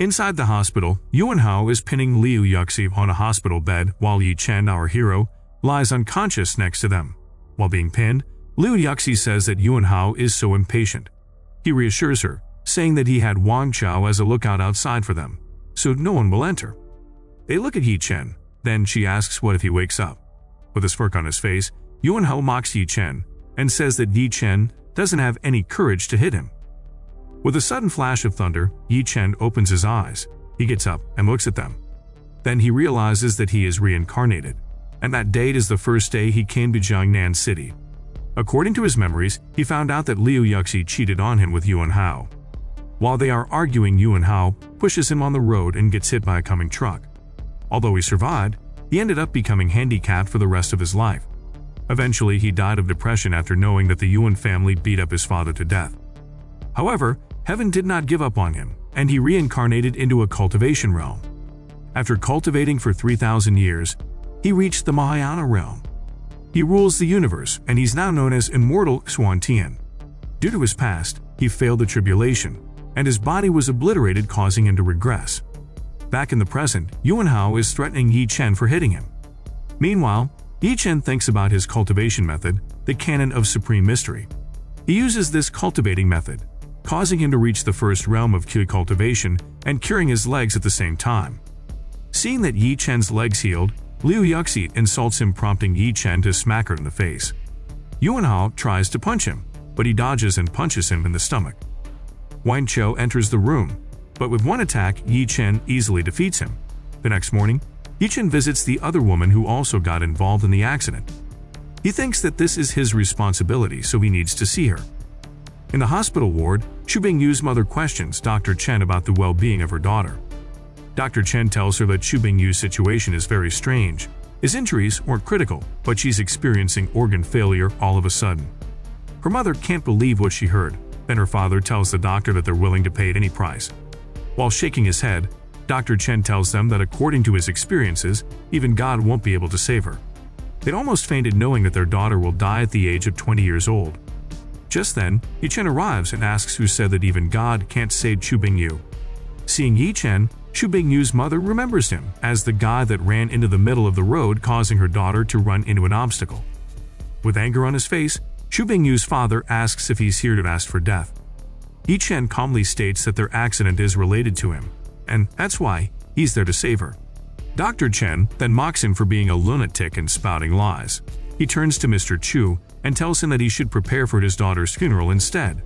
Inside the hospital, Yuan Hao is pinning Liu Yuxi on a hospital bed while Yi Chen, our hero, lies unconscious next to them. While being pinned, Liu Yuxi says that Yuan Hao is so impatient. He reassures her, saying that he had Wang Chao as a lookout outside for them, so no one will enter. They look at Yi Chen, then she asks what if he wakes up. With a smirk on his face, Yuan Hao mocks Yi Chen and says that Yi Chen doesn't have any courage to hit him. With a sudden flash of thunder, Yi Chen opens his eyes. He gets up and looks at them. Then he realizes that he is reincarnated, and that date is the first day he came to Jiangnan City. According to his memories, he found out that Liu Yuxi cheated on him with Yuan Hao. While they are arguing, Yuan Hao pushes him on the road and gets hit by a coming truck. Although he survived, he ended up becoming handicapped for the rest of his life. Eventually, he died of depression after knowing that the Yuan family beat up his father to death. However, heaven did not give up on him, and he reincarnated into a cultivation realm. After cultivating for 3,000 years, he reached the Mahayana realm. He rules the universe, and he's now known as Immortal Xuantian. Due to his past, he failed the tribulation, and his body was obliterated, causing him to regress. Back in the present, Yuan Hao is threatening Yi Chen for hitting him. Meanwhile, Yi Chen thinks about his cultivation method, the canon of supreme mystery. He uses this cultivating method, causing him to reach the first realm of QE cultivation and curing his legs at the same time. Seeing that Yi Chen's legs healed, Liu Yuxi insults him, prompting Yi Chen to smack her in the face. Yuan Hao tries to punch him, but he dodges and punches him in the stomach. Wang Chao enters the room, but with one attack, Yi Chen easily defeats him. The next morning, Yi Chen visits the other woman who also got involved in the accident. He thinks that this is his responsibility, so he needs to see her. In the hospital ward, Chu Bingyu's mother questions Dr. Chen about the well-being of her daughter. Dr. Chen tells her that Chu Bingyu's situation is very strange. His injuries weren't critical, but she's experiencing organ failure all of a sudden. Her mother can't believe what she heard. Then her father tells the doctor that they're willing to pay at any price. While shaking his head, Dr. Chen tells them that according to his experiences, even God won't be able to save her. They'd almost fainted knowing that their daughter will die at the age of 20 years old. Just then, Yi Chen arrives and asks who said that even God can't save Chu Bingyu. Seeing Yi Chen, Chu Bingyu's mother remembers him as the guy that ran into the middle of the road, causing her daughter to run into an obstacle. With anger on his face, Chu Bingyu's father asks if he's here to ask for death. Yi Chen calmly states that their accident is related to him, and that's why he's there to save her. Dr. Chen then mocks him for being a lunatic and spouting lies. He turns to Mr. Chu and tells him that he should prepare for his daughter's funeral instead.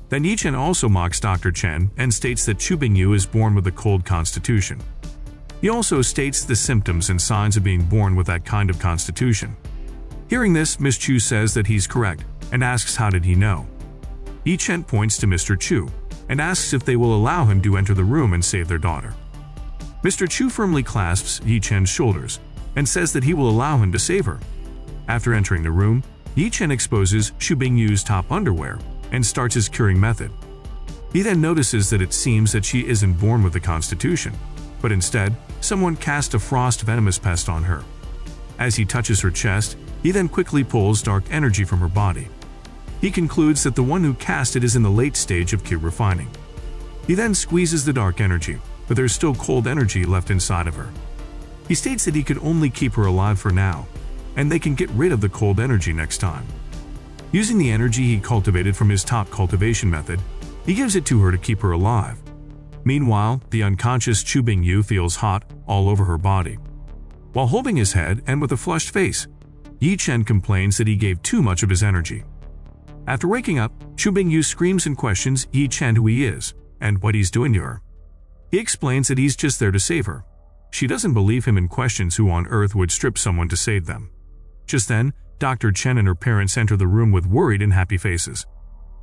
Then Yi Chen also mocks Dr. Chen and states that Chu Bingyu is born with a cold constitution. He also states the symptoms and signs of being born with that kind of constitution. Hearing this, Miss Chu says that he's correct and asks how did he know. Yi Chen points to Mr. Chu and asks if they will allow him to enter the room and save their daughter. Mr. Chu firmly clasps Yi Chen's shoulders and says that he will allow him to save her. After entering the room, Yi Chen exposes Chu Bingyu's top underwear and starts his curing method. He then notices that it seems that she isn't born with the constitution, but instead, someone cast a frost venomous pest on her. As he touches her chest, he then quickly pulls dark energy from her body. He concludes that the one who cast it is in the late stage of Q refining. He then squeezes the dark energy, but there's still cold energy left inside of her. He states that he could only keep her alive for now, and they can get rid of the cold energy next time. Using the energy he cultivated from his top cultivation method, he gives it to her to keep her alive. Meanwhile, the unconscious Chu Bingyu feels hot all over her body. While holding his head and with a flushed face, Yi Chen complains that he gave too much of his energy. After waking up, Chu Bingyu screams and questions Yi Chen who he is and what he's doing to her. He explains that he's just there to save her. She doesn't believe him and questions who on earth would strip someone to save them. Just then, Dr. Chen and her parents enter the room with worried and happy faces.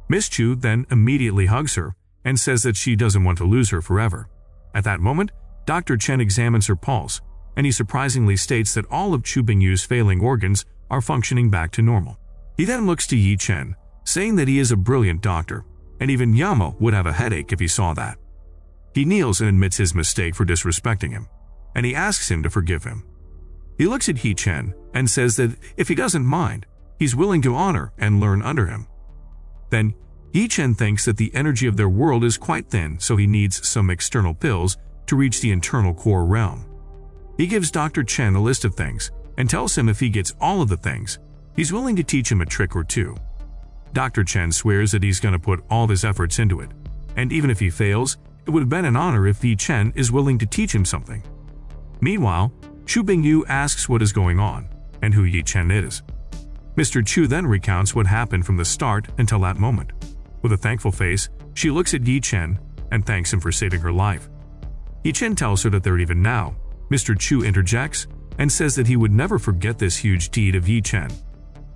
Miss Chu then immediately hugs her and says that she doesn't want to lose her forever. At that moment, Dr. Chen examines her pulse, and he surprisingly states that all of Chu Bingyu's failing organs are functioning back to normal. He then looks to Yi Chen, saying that he is a brilliant doctor, and even Yamo would have a headache if he saw that. He kneels and admits his mistake for disrespecting him, and he asks him to forgive him. He looks at Yi Chen and says that if he doesn't mind, he's willing to honor and learn under him. Then, Yi Chen thinks that the energy of their world is quite thin, so he needs some external pills to reach the internal core realm. He gives Dr. Chen a list of things and tells him if he gets all of the things, he's willing to teach him a trick or two. Dr. Chen swears that he's going to put all his efforts into it, and even if he fails, it would have been an honor if Yi Chen is willing to teach him something. Meanwhile, Chu Bingyu asks what is going on and who Yi Chen is. Mr. Chu then recounts what happened from the start until that moment. With a thankful face, she looks at Yi Chen and thanks him for saving her life. Yi Chen tells her that they're even now. Mr. Chu interjects and says that he would never forget this huge deed of Yi Chen.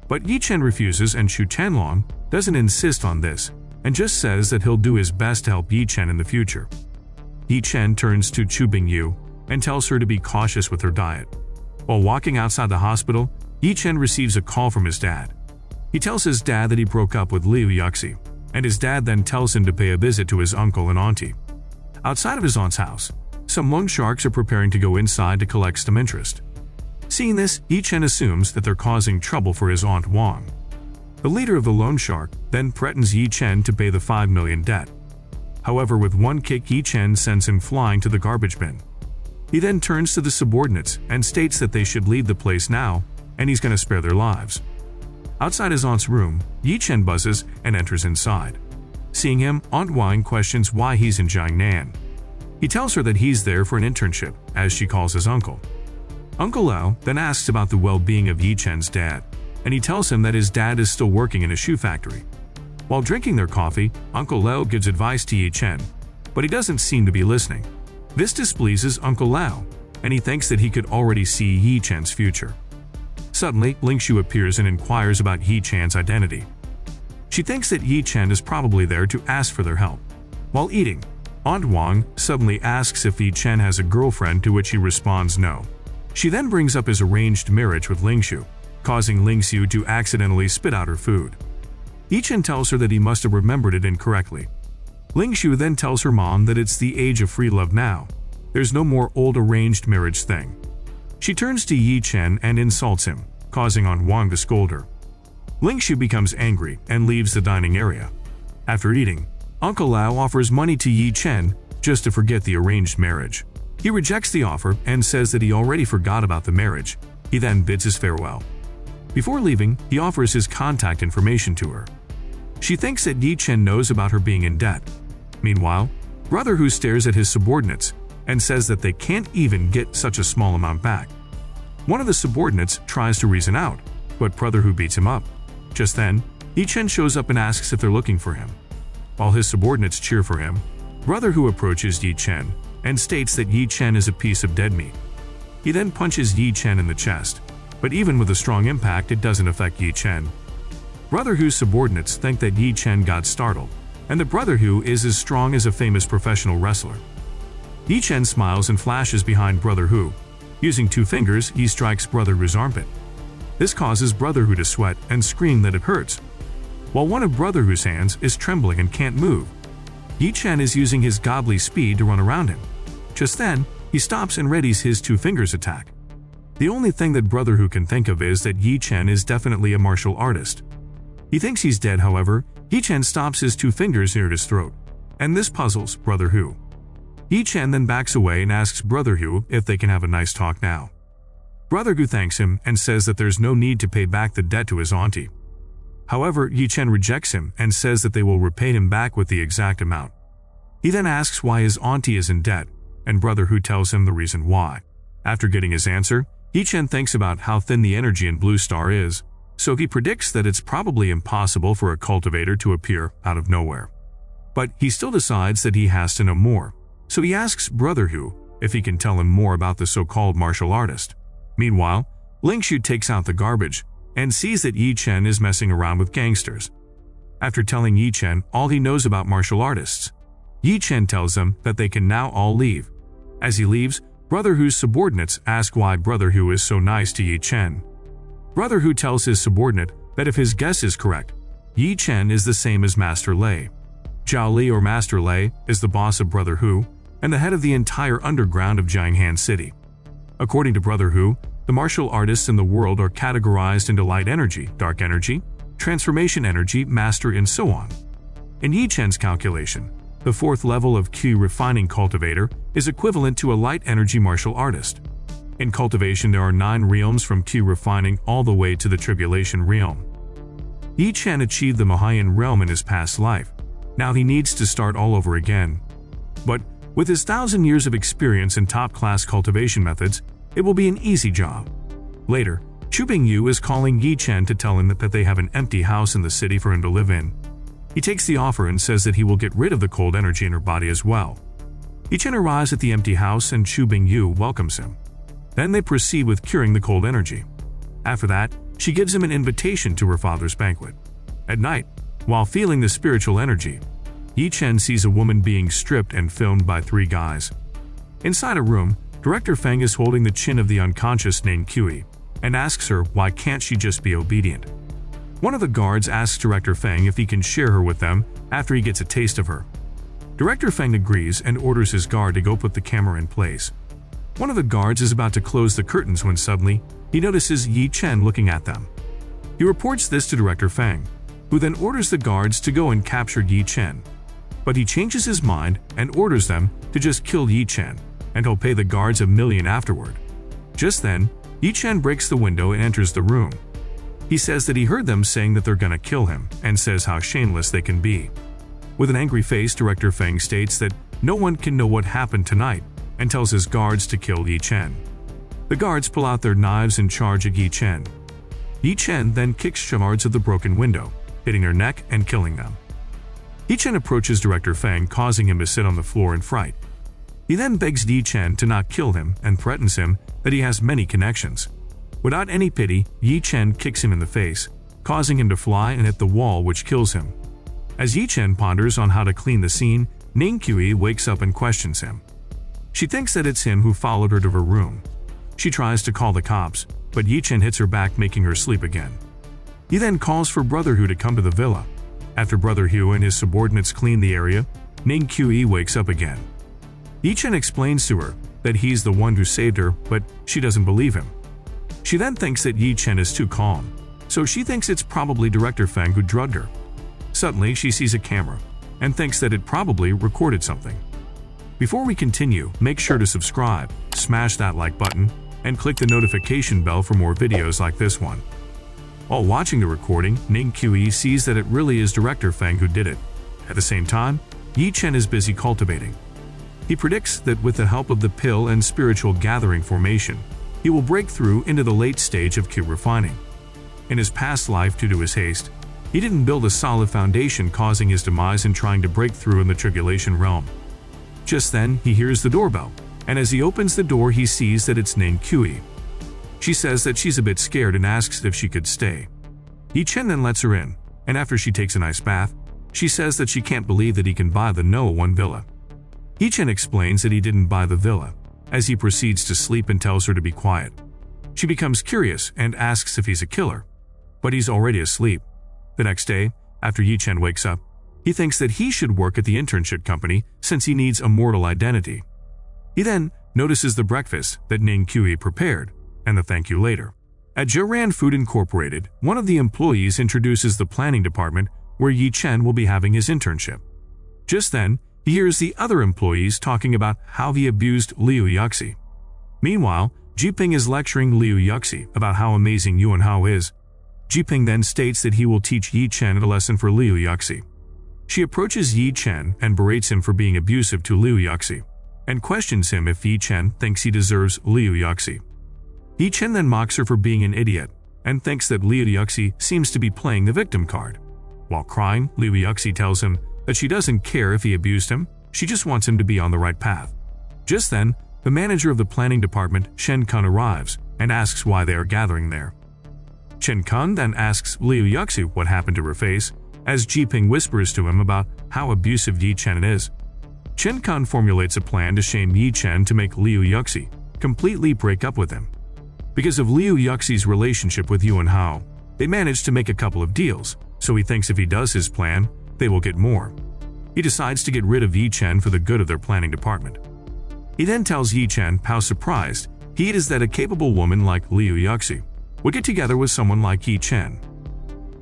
But Yi Chen refuses, and Chu Tianlong doesn't insist on this and just says that he'll do his best to help Yi Chen in the future. Yi Chen turns to Chu Bingyu and tells her to be cautious with her diet. While walking outside the hospital, Yi Chen receives a call from his dad. He tells his dad that he broke up with Liu Yuxi, and his dad then tells him to pay a visit to his uncle and auntie. Outside of his aunt's house, some loan sharks are preparing to go inside to collect some interest. Seeing this, Yi Chen assumes that they're causing trouble for his aunt Wang. The leader of the loan shark then threatens Yi Chen to pay the 5 million debt. However, with one kick, Yi Chen sends him flying to the garbage bin. He then turns to the subordinates and states that they should leave the place now, and he's going to spare their lives. Outside his aunt's room, Yi Chen buzzes and enters inside. Seeing him, Aunt Wang questions why he's in Jiangnan. He tells her that he's there for an internship, as she calls his uncle. Uncle Lao then asks about the well-being of Yi Chen's dad, and he tells him that his dad is still working in a shoe factory. While drinking their coffee, Uncle Lao gives advice to Yi Chen, but he doesn't seem to be listening. This displeases Uncle Lao, and he thinks that he could already see Yi Chen's future. Suddenly, Ling Xu appears and inquires about Yi Chen's identity. She thinks that Yi Chen is probably there to ask for their help. While eating, Aunt Wang suddenly asks if Yi Chen has a girlfriend, to which he responds no. She then brings up his arranged marriage with Ling Xu, causing Ling Xu to accidentally spit out her food. Yi Chen tells her that he must have remembered it incorrectly. Ling Xu then tells her mom that it's the age of free love now. There's no more old arranged marriage thing. She turns to Yi Chen and insults him, causing Aunt Wang to scold her. Ling Xu becomes angry and leaves the dining area. After eating, Uncle Lao offers money to Yi Chen just to forget the arranged marriage. He rejects the offer and says that he already forgot about the marriage. He then bids his farewell. Before leaving, he offers his contact information to her. She thinks that Yi Chen knows about her being in debt. Meanwhile, Brother Hu stares at his subordinates and says that they can't even get such a small amount back. One of the subordinates tries to reason out, but Brother Hu beats him up. Just then, Yi Chen shows up and asks if they're looking for him. While his subordinates cheer for him, Brother Hu approaches Yi Chen and states that Yi Chen is a piece of dead meat. He then punches Yi Chen in the chest, but even with a strong impact, it doesn't affect Yi Chen. Brother Hu's subordinates think that Yi Chen got startled, and that Brother Hu is as strong as a famous professional wrestler. Yi Chen smiles and flashes behind Brother Hu. Using 2 fingers, he strikes Brother Hu's armpit. This causes Brother Hu to sweat and scream that it hurts. While one of Brother Hu's hands is trembling and can't move, Yi Chen is using his godly speed to run around him. Just then, he stops and readies his 2 fingers attack. The only thing that Brother Hu can think of is that Yi Chen is definitely a martial artist. He thinks he's dead, however, Yi Chen stops his 2 fingers near his throat, and this puzzles Brother Hu. Yi Chen then backs away and asks Brother Hu if they can have a nice talk now. Brother Hu thanks him and says that there's no need to pay back the debt to his auntie. However, Yi Chen rejects him and says that they will repay him back with the exact amount. He then asks why his auntie is in debt, and Brother Hu tells him the reason why. After getting his answer, Yi Chen thinks about how thin the energy in Blue Star is, so he predicts that it's probably impossible for a cultivator to appear out of nowhere. But he still decides that he has to know more, so he asks Brother Hu if he can tell him more about the so-called martial artist. Meanwhile, Ling Xu takes out the garbage and sees that Yi Chen is messing around with gangsters. After telling Yi Chen all he knows about martial artists, Yi Chen tells them that they can now all leave. As he leaves, Brother Hu's subordinates ask why Brother Hu is so nice to Yi Chen. Brother Hu tells his subordinate that if his guess is correct, Yi Chen is the same as Master Lei. Zhao Li, or Master Lei, is the boss of Brother Hu and the head of the entire underground of Jianghan City. According to Brother Hu, the martial artists in the world are categorized into light energy, dark energy, transformation energy, master, and so on. In Yi Chen's calculation, the fourth level of QE refining cultivator is equivalent to a light energy martial artist. In cultivation, there are 9 realms from QE refining all the way to the tribulation realm. Yi Chen achieved the Mahayan realm in his past life. Now he needs to start all over again. But with his 1,000 years of experience in top-class cultivation methods, it will be an easy job. Later, Chu Bingyu is calling Yi Chen to tell him that they have an empty house in the city for him to live in. He takes the offer and says that he will get rid of the cold energy in her body as well. Yi Chen arrives at the empty house and Chu Bingyu welcomes him. Then they proceed with curing the cold energy. After that, she gives him an invitation to her father's banquet. At night, while feeling the spiritual energy, Yi Chen sees a woman being stripped and filmed by 3 guys. Inside a room, Director Feng is holding the chin of the unconscious Ning QE and asks her why can't she just be obedient. One of the guards asks Director Feng if he can share her with them after he gets a taste of her. Director Feng agrees and orders his guard to go put the camera in place. One of the guards is about to close the curtains when suddenly, he notices Yi Chen looking at them. He reports this to Director Feng, who then orders the guards to go and capture Yi Chen. But he changes his mind and orders them to just kill Yi Chen, and he'll pay the guards $1 million afterward. Just then, Yi Chen breaks the window and enters the room. He says that he heard them saying that they're gonna kill him, and says how shameless they can be. With an angry face, Director Feng states that no one can know what happened tonight, and tells his guards to kill Yi Chen. The guards pull out their knives and charge at Yi Chen. Yi Chen then kicks shards of the broken window, hitting her neck and killing them. Yi Chen approaches Director Feng, causing him to sit on the floor in fright. He then begs Yi Chen to not kill him and threatens him that he has many connections. Without any pity, Yi Chen kicks him in the face, causing him to fly and hit the wall, which kills him. As Yi Chen ponders on how to clean the scene, Ning QE wakes up and questions him. She thinks that it's him who followed her to her room. She tries to call the cops, but Yi Chen hits her back, making her sleep again. He then calls for Brother Hu to come to the villa. After Brother Hu and his subordinates clean the area, Ning QE wakes up again. Yi Chen explains to her that he's the one who saved her, but she doesn't believe him. She then thinks that Yi Chen is too calm, so she thinks it's probably Director Feng who drugged her. Suddenly, she sees a camera and thinks that it probably recorded something. Before we continue, make sure to subscribe, smash that like button, and click the notification bell for more videos like this one. While watching the recording, Ning QE sees that it really is Director Feng who did it. At the same time, Yi Chen is busy cultivating. He predicts that with the help of the pill and spiritual gathering formation, he will break through into the late stage of QE refining. In his past life, due to his haste, he didn't build a solid foundation, causing his demise in trying to break through in the tribulation realm. Just then, he hears the doorbell, and as he opens the door, he sees that it's Ning QE. She says that she's a bit scared and asks if she could stay. Yi Chen then lets her in, and after she takes a nice bath, she says that she can't believe that he can buy the No. 1 villa. Yi Chen explains that he didn't buy the villa, as he proceeds to sleep and tells her to be quiet. She becomes curious and asks if he's a killer, but he's already asleep. The next day, after Yi Chen wakes up, he thinks that he should work at the internship company since he needs Immortal identity. He then notices the breakfast that Ning QE prepared, and the thank you later. At Joran Food Incorporated, one of the employees introduces the planning department where Yi Chen will be having his internship. Just then, he hears the other employees talking about how he abused Liu Yuxi. Meanwhile, Jiping is lecturing Liu Yuxi about how amazing Yuan Hao is. Jiping then states that he will teach Yi Chen a lesson for Liu Yuxi. She approaches Yi Chen and berates him for being abusive to Liu Yuxi, and questions him if Yi Chen thinks he deserves Liu Yuxi. Yi Chen then mocks her for being an idiot, and thinks that Liu Yuxi seems to be playing the victim card. While crying, Liu Yuxi tells him that she doesn't care if he abused him, she just wants him to be on the right path. Just then, the manager of the planning department, Shen Kun, arrives and asks why they are gathering there. Shen Kun then asks Liu Yuxi what happened to her face, as Jiping whispers to him about how abusive Yi Chen is. Shen Kun formulates a plan to shame Yi Chen to make Liu Yuxi completely break up with him. Because of Liu Yuxi's relationship with Yuan Hao, they managed to make a couple of deals, so he thinks if he does his plan, they will get more. He decides to get rid of Yi Chen for the good of their planning department. He then tells Yi Chen how surprised he is that a capable woman like Liu Yuxi would get together with someone like Yi Chen.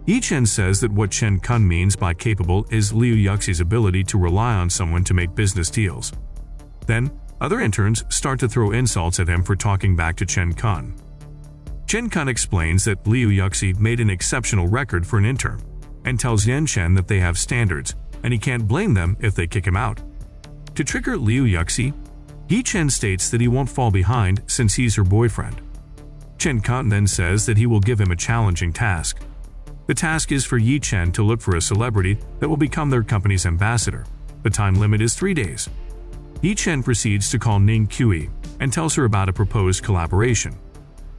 Yi Chen says that what Chen Kun means by capable is Liu Yuxi's ability to rely on someone to make business deals. Then, other interns start to throw insults at him for talking back to Chen Kun. Chen Kun explains that Liu Yuxi made an exceptional record for an intern, and tells Yan Chen that they have standards, and he can't blame them if they kick him out. To trigger Liu Yuxi, Yi Chen states that he won't fall behind since he's her boyfriend. Chen Kun then says that he will give him a challenging task. The task is for Yi Chen to look for a celebrity that will become their company's ambassador. The time limit is 3 days. Yi Chen proceeds to call Ning QE and tells her about a proposed collaboration.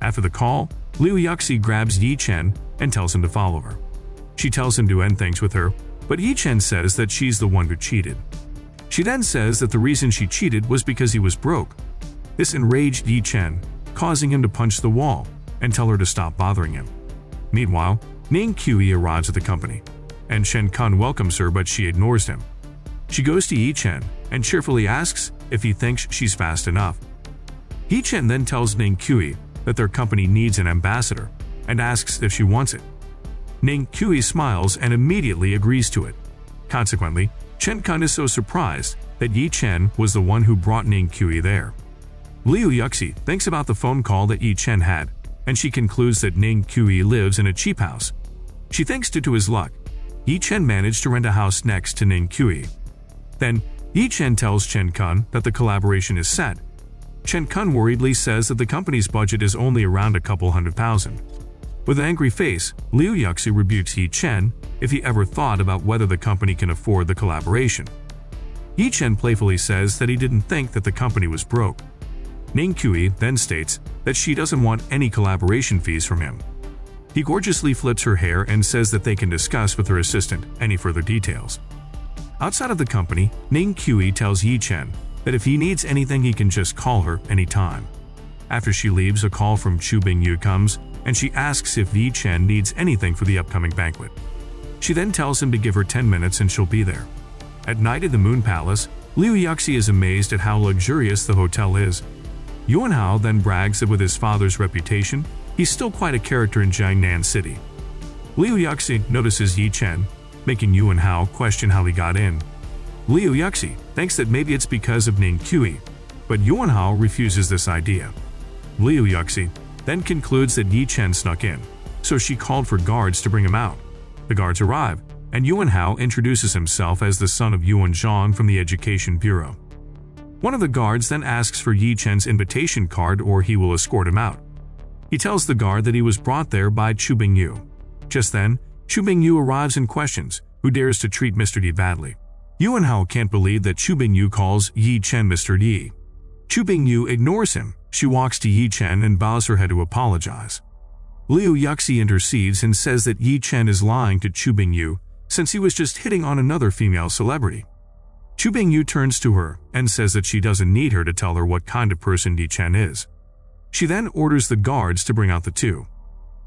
After the call, Liu Yuxi grabs Yi Chen and tells him to follow her. She tells him to end things with her, but Yi Chen says that she's the one who cheated. She then says that the reason she cheated was because he was broke. This enraged Yi Chen, causing him to punch the wall and tell her to stop bothering him. Meanwhile, Ning QE arrives at the company, and Chen Kun welcomes her but she ignores him. She goes to Yi Chen and cheerfully asks if he thinks she's fast enough. Yi Chen then tells Ning QE that their company needs an ambassador and asks if she wants it. Ning QE smiles and immediately agrees to it. Consequently, Chen Kun is so surprised that Yi Chen was the one who brought Ning QE there. Liu Yuxi thinks about the phone call that Yi Chen had, and she concludes that Ning QE lives in a cheap house. She thinks due to his luck, Yi Chen managed to rent a house next to Ning QE. Then, Yi Chen tells Chen Kun that the collaboration is set. Chen Kun worriedly says that the company's budget is only around a couple $100,000. With an angry face, Liu Yuxi rebukes Yi Chen if he ever thought about whether the company can afford the collaboration. Yi Chen playfully says that he didn't think that the company was broke. Ning QE then states that she doesn't want any collaboration fees from him. He gorgeously flips her hair and says that they can discuss with her assistant any further details. Outside of the company, Ning QE tells Yi Chen that if he needs anything he can just call her anytime. After she leaves, a call from Chu Bingyu comes, and she asks if Yi Chen needs anything for the upcoming banquet. She then tells him to give her 10 minutes and she'll be there. At night at the Moon Palace, Liu Yuxi is amazed at how luxurious the hotel is. Yuan Hao then brags that with his father's reputation, he's still quite a character in Jiangnan City. Liu Yuxi notices Yi Chen, making Yuan Hao question how he got in. Liu Yuxi thinks that maybe it's because of Ning QE, but Yuan Hao refuses this idea. Liu Yuxi then concludes that Yi Chen snuck in, so she called for guards to bring him out. The guards arrive, and Yuan Hao introduces himself as the son of Yuan Zhang from the Education Bureau. One of the guards then asks for Yi Chen's invitation card or he will escort him out. He tells the guard that he was brought there by Chu Bingyu. Just then, Chu Bingyu arrives and questions who dares to treat Mr. Di badly. Yuan Hao can't believe that Chu Bingyu calls Yi Chen Mr. Di. Chu Bingyu ignores him. She walks to Yi Chen and bows her head to apologize. Liu Yuxi intercedes and says that Yi Chen is lying to Chu Bingyu since he was just hitting on another female celebrity. Chu Bingyu turns to her and says that she doesn't need her to tell her what kind of person Yi Chen is. She then orders the guards to bring out the two.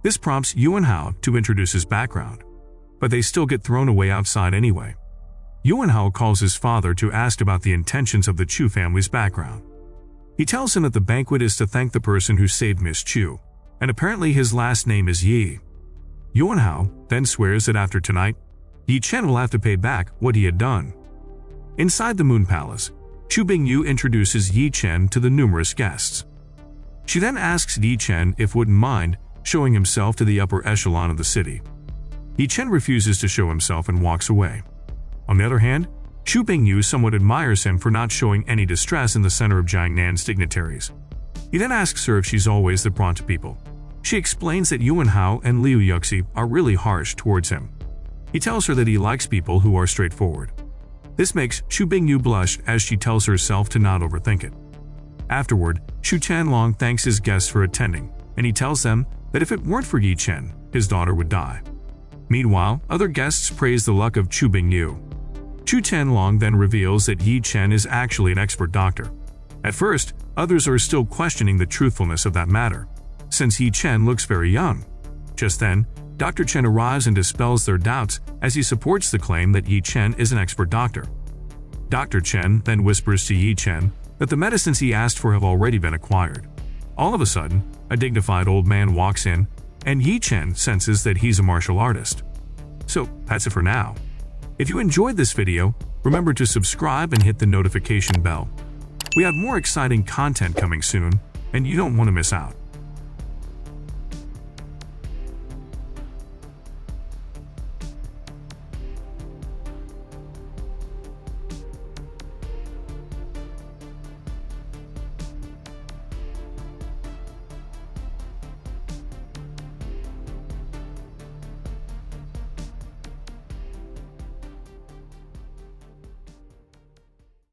This prompts Yuan Hao to introduce his background, but they still get thrown away outside anyway. Yuan Hao calls his father to ask about the intentions of the Chu family's background. He tells him that the banquet is to thank the person who saved Miss Chu, and apparently his last name is Yi. Yuan Hao then swears that after tonight, Yi Chen will have to pay back what he had done. Inside the Moon Palace, Chu Bingyu introduces Yi Chen to the numerous guests. She then asks Yi Chen if wouldn't mind showing himself to the upper echelon of the city. Yi Chen refuses to show himself and walks away. On the other hand, Chu Bingyu somewhat admires him for not showing any distress in the center of Jiangnan's dignitaries. He then asks her if she's always that prompt to people. She explains that Yuan Hao and Liu Yuxi are really harsh towards him. He tells her that he likes people who are straightforward. This makes Chu Bingyu blush as she tells herself to not overthink it. Afterward, Xu Tianlong thanks his guests for attending, and he tells them that if it weren't for Yi Chen, his daughter would die. Meanwhile, other guests praise the luck of Chu Bingyu. Xu Tianlong then reveals that Yi Chen is actually an expert doctor. At first, others are still questioning the truthfulness of that matter, since Yi Chen looks very young. Just then, Dr. Chen arrives and dispels their doubts as he supports the claim that Yi Chen is an expert doctor. Dr. Chen then whispers to Yi Chen that the medicines he asked for have already been acquired. All of a sudden, a dignified old man walks in, and Yi Chen senses that he's a martial artist. So that's it for now. If you enjoyed this video, remember to subscribe and hit the notification bell. We have more exciting content coming soon, and you don't want to miss out.